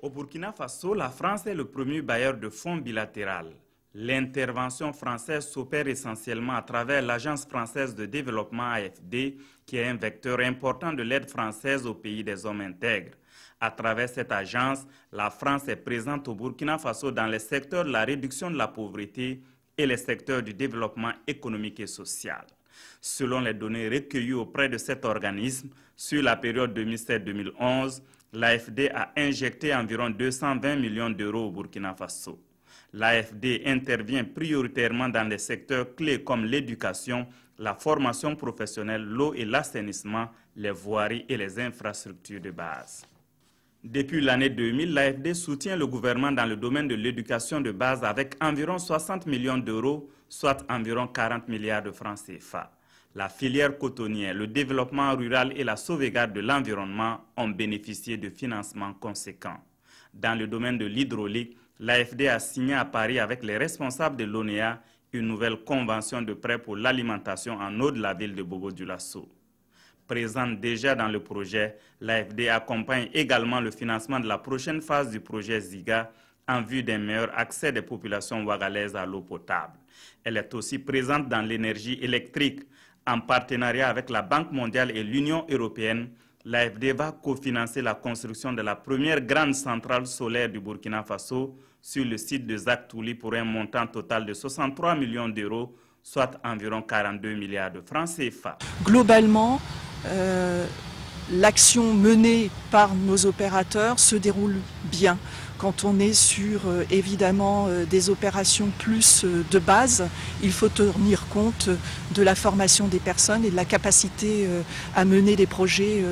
Au Burkina Faso, la France est le premier bailleur de fonds bilatéral. L'intervention française s'opère essentiellement à travers l'Agence française de développement AFD, qui est un vecteur important de l'aide française aux pays des hommes intègres. À travers cette agence, la France est présente au Burkina Faso dans les secteurs de la réduction de la pauvreté et les secteurs du développement économique et social. Selon les données recueillies auprès de cet organisme, sur la période 2007-2011, l'AFD a injecté environ 220 millions d'euros au Burkina Faso. L'AFD intervient prioritairement dans les secteurs clés comme l'éducation, la formation professionnelle, l'eau et l'assainissement, les voiries et les infrastructures de base. Depuis l'année 2000, l'AFD soutient le gouvernement dans le domaine de l'éducation de base avec environ 60 millions d'euros, soit environ 40 milliards de francs CFA. La filière cotonnière, le développement rural et la sauvegarde de l'environnement ont bénéficié de financements conséquents. Dans le domaine de l'hydraulique, l'AFD a signé à Paris avec les responsables de l'ONEA une nouvelle convention de prêt pour l'alimentation en eau de la ville de Bobo-Dioulasso. Présente déjà dans le projet, l'AFD accompagne également le financement de la prochaine phase du projet ZIGA en vue d'un meilleur accès des populations ouagalaises à l'eau potable. Elle est aussi présente dans l'énergie électrique. En partenariat avec la Banque mondiale et l'Union européenne, l'AFD va cofinancer la construction de la première grande centrale solaire du Burkina Faso sur le site de Zaktouli pour un montant total de 63 millions d'euros, soit environ 42 milliards de francs CFA. Globalement, l'action menée par nos opérateurs se déroule bien. Quand on est sur évidemment des opérations plus de base, il faut tenir compte de la formation des personnes et de la capacité à mener des projets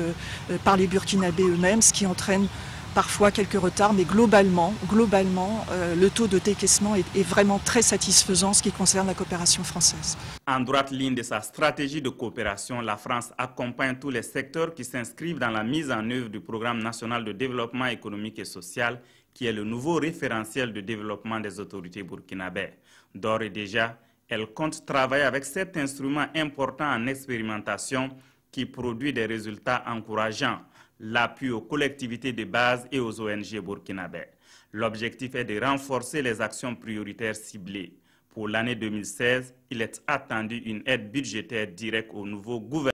par les Burkinabés eux-mêmes, ce qui entraîne parfois quelques retards, mais globalement le taux de décaissement est vraiment très satisfaisant en ce qui concerne la coopération française. En droite ligne de sa stratégie de coopération, la France accompagne tous les secteurs qui s'inscrivent dans la mise en œuvre du Programme national de développement économique et social, qui est le nouveau référentiel de développement des autorités burkinabées. D'ores et déjà, elle compte travailler avec cet instrument important en expérimentation qui produit des résultats encourageants, l'appui aux collectivités de base et aux ONG burkinabées. L'objectif est de renforcer les actions prioritaires ciblées. Pour l'année 2016, il est attendu une aide budgétaire directe au nouveau gouvernement.